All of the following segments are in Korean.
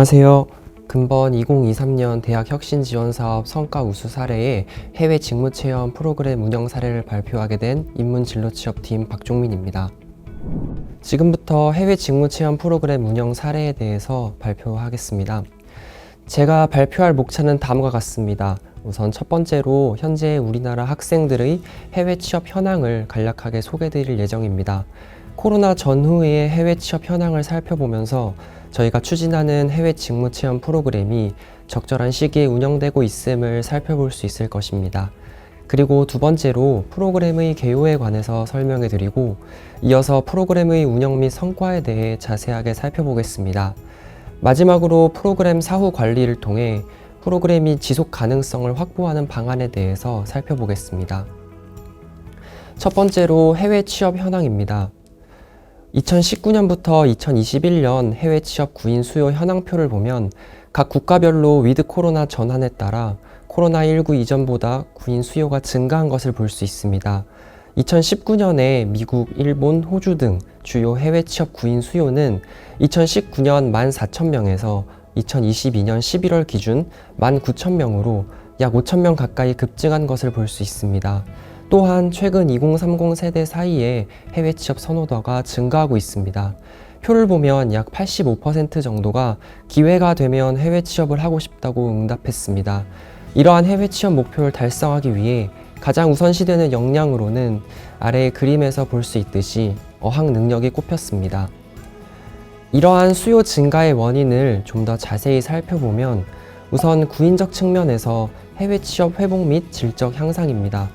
안녕하세요. 금번 2023년 대학 혁신지원사업 성과 우수 사례의 해외 직무체험 프로그램 운영 사례를 발표하게 된 인문진로취업팀 박종민입니다. 지금부터 해외 직무체험 프로그램 운영 사례에 대해서 발표하겠습니다. 제가 발표할 목차는 다음과 같습니다. 우선 첫 번째로 현재 우리나라 학생들의 해외 취업 현황을 간략하게 소개드릴 예정입니다. 코로나 전후의 해외 취업 현황을 살펴보면서 저희가 추진하는 해외 직무체험 프로그램이 적절한 시기에 운영되고 있음을 살펴볼 수 있을 것입니다. 그리고 두 번째로 프로그램의 개요에 관해서 설명해 드리고 이어서 프로그램의 운영 및 성과에 대해 자세하게 살펴보겠습니다. 마지막으로 프로그램 사후 관리를 통해 프로그램이 지속 가능성을 확보하는 방안에 대해서 살펴보겠습니다. 첫 번째로 해외 취업 현황입니다. 2019년부터 2021년 해외 취업 구인 수요 현황표를 보면 각 국가별로 위드 코로나 전환에 따라 코로나19 이전보다 구인 수요가 증가한 것을 볼 수 있습니다. 2019년에 미국, 일본, 호주 등 주요 해외 취업 구인 수요는 2019년 14,000명에서 2022년 11월 기준 19,000명으로 약 5,000명 가까이 급증한 것을 볼 수 있습니다. 또한 최근 2030 세대 사이에 해외 취업 선호도가 증가하고 있습니다. 표를 보면 약 85% 정도가 기회가 되면 해외 취업을 하고 싶다고 응답했습니다. 이러한 해외 취업 목표를 달성하기 위해 가장 우선시되는 역량으로는 아래의 그림에서 볼 수 있듯이 어학 능력이 꼽혔습니다. 이러한 수요 증가의 원인을 좀 더 자세히 살펴보면 우선 구인적 측면에서 해외 취업 회복 및 질적 향상입니다.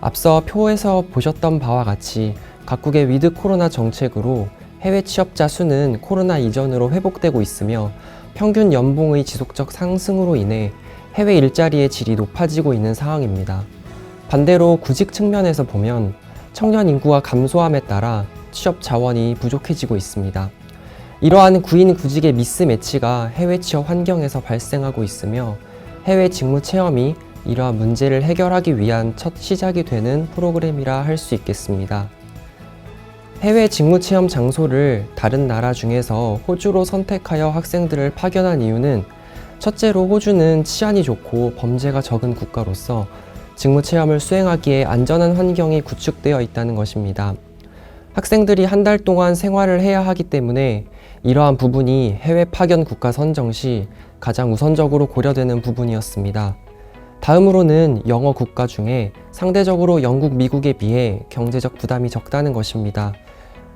앞서 표에서 보셨던 바와 같이 각국의 위드 코로나 정책으로 해외 취업자 수는 코로나 이전으로 회복되고 있으며 평균 연봉의 지속적 상승으로 인해 해외 일자리의 질이 높아지고 있는 상황입니다. 반대로 구직 측면에서 보면 청년 인구가 감소함에 따라 취업 자원이 부족해지고 있습니다. 이러한 구인 구직의 미스매치가 해외 취업 환경에서 발생하고 있으며 해외 직무 체험이 이러한 문제를 해결하기 위한 첫 시작이 되는 프로그램이라 할 수 있겠습니다. 해외 직무체험 장소를 다른 나라 중에서 호주로 선택하여 학생들을 파견한 이유는 첫째로 호주는 치안이 좋고 범죄가 적은 국가로서 직무체험을 수행하기에 안전한 환경이 구축되어 있다는 것입니다. 학생들이 한 달 동안 생활을 해야 하기 때문에 이러한 부분이 해외 파견 국가 선정 시 가장 우선적으로 고려되는 부분이었습니다. 다음으로는 영어 국가 중에 상대적으로 영국, 미국에 비해 경제적 부담이 적다는 것입니다.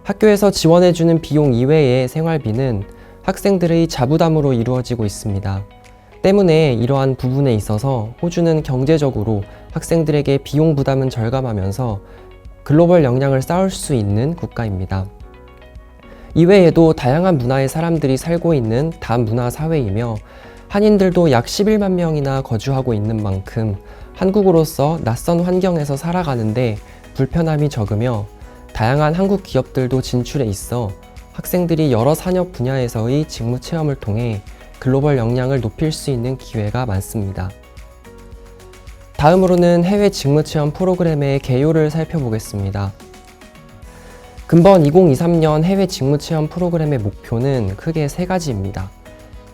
학교에서 지원해주는 비용 이외의 생활비는 학생들의 자부담으로 이루어지고 있습니다. 때문에 이러한 부분에 있어서 호주는 경제적으로 학생들에게 비용 부담은 절감하면서 글로벌 역량을 쌓을 수 있는 국가입니다. 이외에도 다양한 문화의 사람들이 살고 있는 다문화 사회이며 한인들도 약 11만 명이나 거주하고 있는 만큼 한국으로서 낯선 환경에서 살아가는데 불편함이 적으며 다양한 한국 기업들도 진출해 있어 학생들이 여러 산업 분야에서의 직무 체험을 통해 글로벌 역량을 높일 수 있는 기회가 많습니다. 다음으로는 해외 직무 체험 프로그램의 개요를 살펴보겠습니다. 금번 2023년 해외 직무 체험 프로그램의 목표는 크게 세 가지입니다.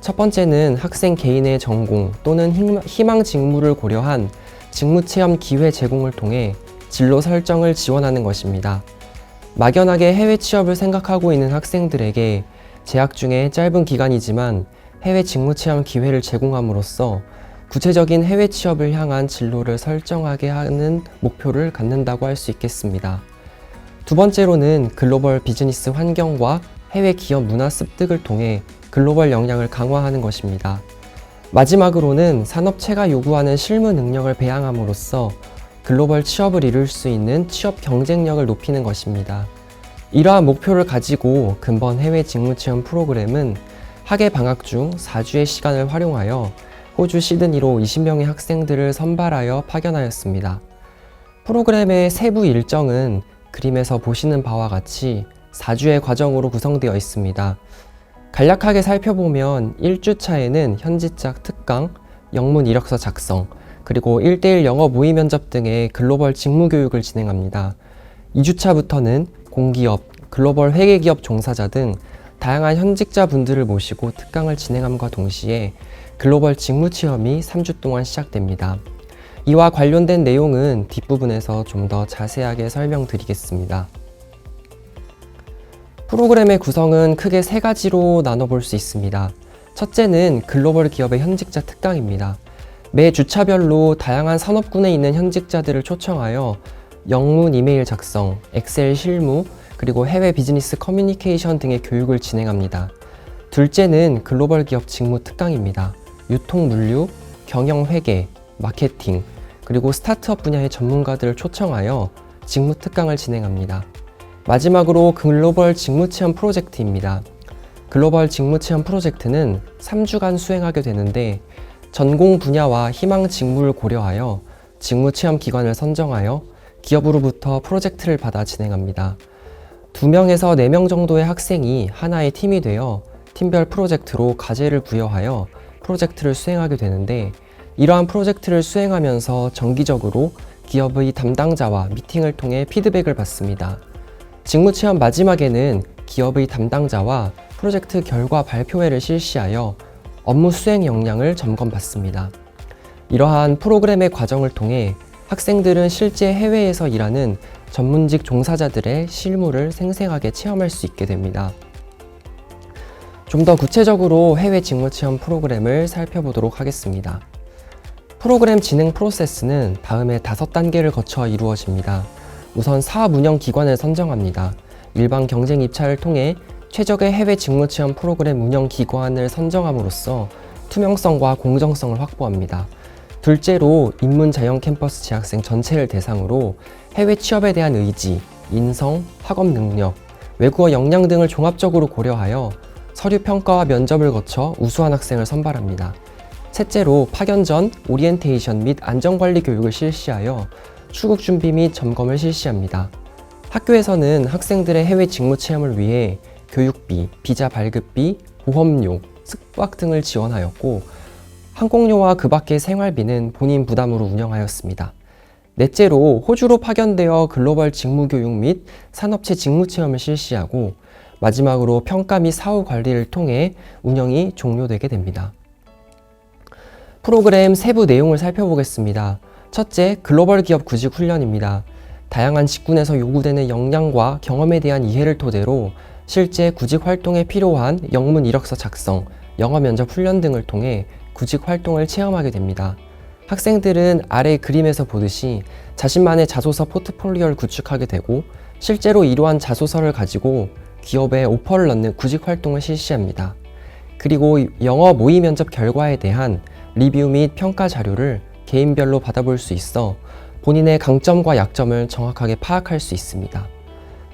첫 번째는 학생 개인의 전공 또는 희망 직무를 고려한 직무체험 기회 제공을 통해 진로 설정을 지원하는 것입니다. 막연하게 해외 취업을 생각하고 있는 학생들에게 재학 중에 짧은 기간이지만 해외 직무체험 기회를 제공함으로써 구체적인 해외 취업을 향한 진로를 설정하게 하는 목표를 갖는다고 할 수 있겠습니다. 두 번째로는 글로벌 비즈니스 환경과 해외 기업 문화 습득을 통해 글로벌 역량을 강화하는 것입니다. 마지막으로는 산업체가 요구하는 실무 능력을 배양함으로써 글로벌 취업을 이룰 수 있는 취업 경쟁력을 높이는 것입니다. 이러한 목표를 가지고 금번 해외 직무체험 프로그램은 학예 방학 중 4주의 시간을 활용하여 호주 시드니로 20명의 학생들을 선발하여 파견하였습니다. 프로그램의 세부 일정은 그림에서 보시는 바와 같이 4주의 과정으로 구성되어 있습니다. 간략하게 살펴보면 1주차에는 현지작 특강, 영문 이력서 작성, 그리고 1:1 영어 모의 면접 등의 글로벌 직무 교육을 진행합니다. 2주차부터는 공기업, 글로벌 회계기업 종사자 등 다양한 현직자분들을 모시고 특강을 진행함과 동시에 글로벌 직무체험이 3주 동안 시작됩니다. 이와 관련된 내용은 뒷부분에서 좀 더 자세하게 설명드리겠습니다. 프로그램의 구성은 크게 3가지로 나눠볼 수 있습니다. 첫째는 글로벌 기업의 현직자 특강입니다. 매 주차별로 다양한 산업군에 있는 현직자들을 초청하여 영문 이메일 작성, 엑셀 실무, 그리고 해외 비즈니스 커뮤니케이션 등의 교육을 진행합니다. 둘째는 글로벌 기업 직무 특강입니다. 유통 물류, 경영 회계, 마케팅, 그리고 스타트업 분야의 전문가들을 초청하여 직무 특강을 진행합니다. 마지막으로 글로벌 직무체험 프로젝트입니다. 글로벌 직무체험 프로젝트는 3주간 수행하게 되는데 전공 분야와 희망 직무를 고려하여 직무체험 기관을 선정하여 기업으로부터 프로젝트를 받아 진행합니다. 2명에서 4명 정도의 학생이 하나의 팀이 되어 팀별 프로젝트로 과제를 부여하여 프로젝트를 수행하게 되는데 이러한 프로젝트를 수행하면서 정기적으로 기업의 담당자와 미팅을 통해 피드백을 받습니다. 직무체험 마지막에는 기업의 담당자와 프로젝트 결과 발표회를 실시하여 업무 수행 역량을 점검받습니다. 이러한 프로그램의 과정을 통해 학생들은 실제 해외에서 일하는 전문직 종사자들의 실무를 생생하게 체험할 수 있게 됩니다. 좀 더 구체적으로 해외 직무체험 프로그램을 살펴보도록 하겠습니다. 프로그램 진행 프로세스는 다음에 5단계를 거쳐 이루어집니다. 우선 사업 운영 기관을 선정합니다. 일반 경쟁 입찰을 통해 최적의 해외 직무체험 프로그램 운영 기관을 선정함으로써 투명성과 공정성을 확보합니다. 둘째로 인문자영 캠퍼스 재학생 전체를 대상으로 해외 취업에 대한 의지, 인성, 학업 능력, 외국어 역량 등을 종합적으로 고려하여 서류 평가와 면접을 거쳐 우수한 학생을 선발합니다. 셋째로 파견 전 오리엔테이션 및 안전관리 교육을 실시하여 출국 준비 및 점검을 실시합니다. 학교에서는 학생들의 해외 직무 체험을 위해 교육비, 비자 발급비, 보험료, 숙박 등을 지원하였고 항공료와 그 밖의 생활비는 본인 부담으로 운영하였습니다. 넷째로 호주로 파견되어 글로벌 직무교육 및 산업체 직무체험을 실시하고 마지막으로 평가 및 사후 관리를 통해 운영이 종료되게 됩니다. 프로그램 세부 내용을 살펴보겠습니다. 첫째, 글로벌 기업 구직 훈련입니다. 다양한 직군에서 요구되는 역량과 경험에 대한 이해를 토대로 실제 구직 활동에 필요한 영문 이력서 작성, 영어 면접 훈련 등을 통해 구직 활동을 체험하게 됩니다. 학생들은 아래 그림에서 보듯이 자신만의 자소서 포트폴리오를 구축하게 되고 실제로 이러한 자소서를 가지고 기업에 오퍼를 넣는 구직 활동을 실시합니다. 그리고 영어 모의 면접 결과에 대한 리뷰 및 평가 자료를 개인별로 받아볼 수 있어 본인의 강점과 약점을 정확하게 파악할 수 있습니다.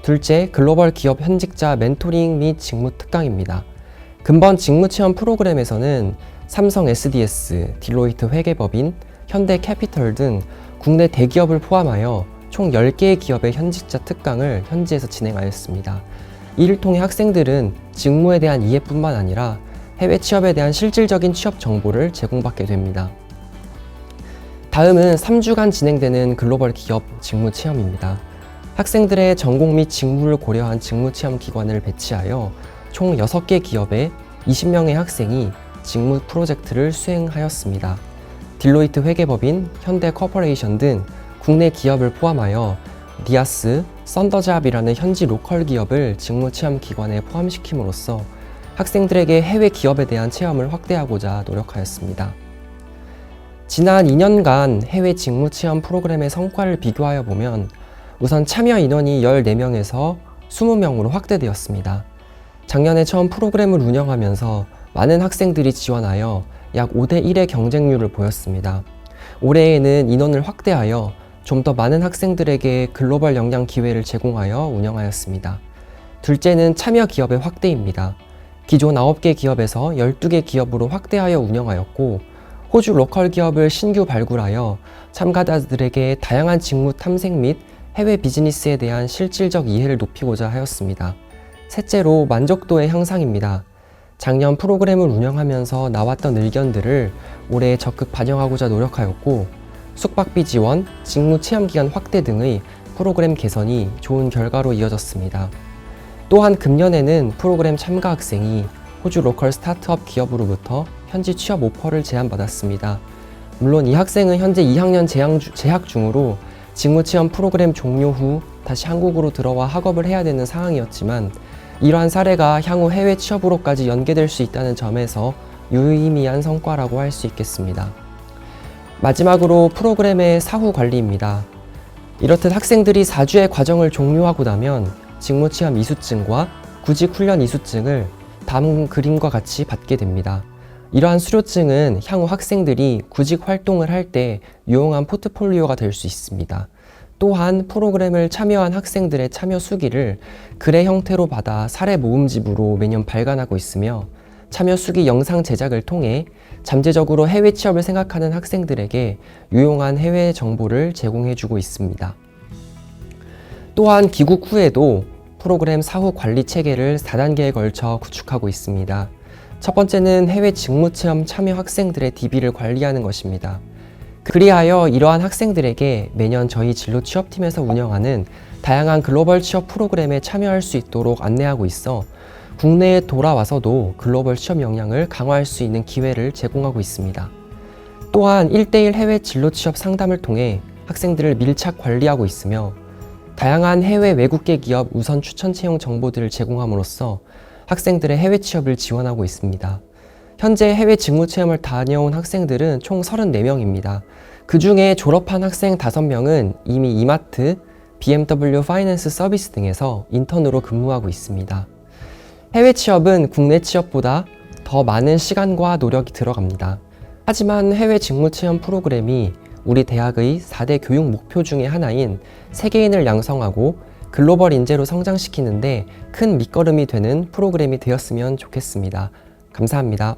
둘째, 글로벌 기업 현직자 멘토링 및 직무 특강입니다. 근본 직무체험 프로그램에서는 삼성 SDS, 딜로이트 회계법인, 현대캐피털 등 국내 대기업을 포함하여 총 10개의 기업의 현직자 특강을 현지에서 진행하였습니다. 이를 통해 학생들은 직무에 대한 이해뿐만 아니라 해외 취업에 대한 실질적인 취업 정보를 제공받게 됩니다. 다음은 3주간 진행되는 글로벌 기업 직무 체험입니다. 학생들의 전공 및 직무를 고려한 직무 체험 기관을 배치하여 총 6개 기업에 20명의 학생이 직무 프로젝트를 수행하였습니다. 딜로이트 회계법인, 현대 코퍼레이션 등 국내 기업을 포함하여 리아스, 썬더잡이라는 현지 로컬 기업을 직무 체험 기관에 포함시킴으로써 학생들에게 해외 기업에 대한 체험을 확대하고자 노력하였습니다. 지난 2년간 해외 직무 체험 프로그램의 성과를 비교하여 보면 우선 참여 인원이 14명에서 20명으로 확대되었습니다. 작년에 처음 프로그램을 운영하면서 많은 학생들이 지원하여 약 5대1의 경쟁률을 보였습니다. 올해에는 인원을 확대하여 좀 더 많은 학생들에게 글로벌 역량 기회를 제공하여 운영하였습니다. 둘째는 참여 기업의 확대입니다. 기존 9개 기업에서 12개 기업으로 확대하여 운영하였고 호주 로컬 기업을 신규 발굴하여 참가자들에게 다양한 직무 탐색 및 해외 비즈니스에 대한 실질적 이해를 높이고자 하였습니다. 셋째로 만족도의 향상입니다. 작년 프로그램을 운영하면서 나왔던 의견들을 올해 적극 반영하고자 노력하였고 숙박비 지원, 직무 체험 기간 확대 등의 프로그램 개선이 좋은 결과로 이어졌습니다. 또한 금년에는 프로그램 참가 학생이 호주 로컬 스타트업 기업으로부터 현지 취업 오퍼를 제안받았습니다. 물론 이 학생은 현재 2학년 재학 중으로 직무체험 프로그램 종료 후 다시 한국으로 들어와 학업을 해야 되는 상황이었지만 이러한 사례가 향후 해외 취업으로까지 연계될 수 있다는 점에서 유의미한 성과라고 할 수 있겠습니다. 마지막으로 프로그램의 사후 관리입니다. 이렇듯 학생들이 4주의 과정을 종료하고 나면 직무체험 이수증과 구직훈련 이수증을 다음 그림과 같이 받게 됩니다. 이러한 수료증은 향후 학생들이 구직 활동을 할 때 유용한 포트폴리오가 될 수 있습니다. 또한 프로그램을 참여한 학생들의 참여 수기를 글의 형태로 받아 사례 모음집으로 매년 발간하고 있으며 참여 수기 영상 제작을 통해 잠재적으로 해외 취업을 생각하는 학생들에게 유용한 해외 정보를 제공해주고 있습니다. 또한 귀국 후에도 프로그램 사후 관리 체계를 4단계에 걸쳐 구축하고 있습니다. 첫 번째는 해외 직무체험 참여 학생들의 DB를 관리하는 것입니다. 그리하여 이러한 학생들에게 매년 저희 진로 취업팀에서 운영하는 다양한 글로벌 취업 프로그램에 참여할 수 있도록 안내하고 있어 국내에 돌아와서도 글로벌 취업 역량을 강화할 수 있는 기회를 제공하고 있습니다. 또한 1:1 해외 진로 취업 상담을 통해 학생들을 밀착 관리하고 있으며 다양한 해외 외국계 기업 우선 추천 채용 정보들을 제공함으로써 학생들의 해외 취업을 지원하고 있습니다. 현재 해외 직무체험을 다녀온 학생들은 총 34명입니다. 그 중에 졸업한 학생 5명은 이미 이마트, BMW 파이낸스 서비스 등에서 인턴으로 근무하고 있습니다. 해외 취업은 국내 취업보다 더 많은 시간과 노력이 들어갑니다. 하지만 해외 직무체험 프로그램이 우리 대학의 4대 교육 목표 중에 하나인 세계인을 양성하고 글로벌 인재로 성장시키는데 큰 밑거름이 되는 프로그램이 되었으면 좋겠습니다. 감사합니다.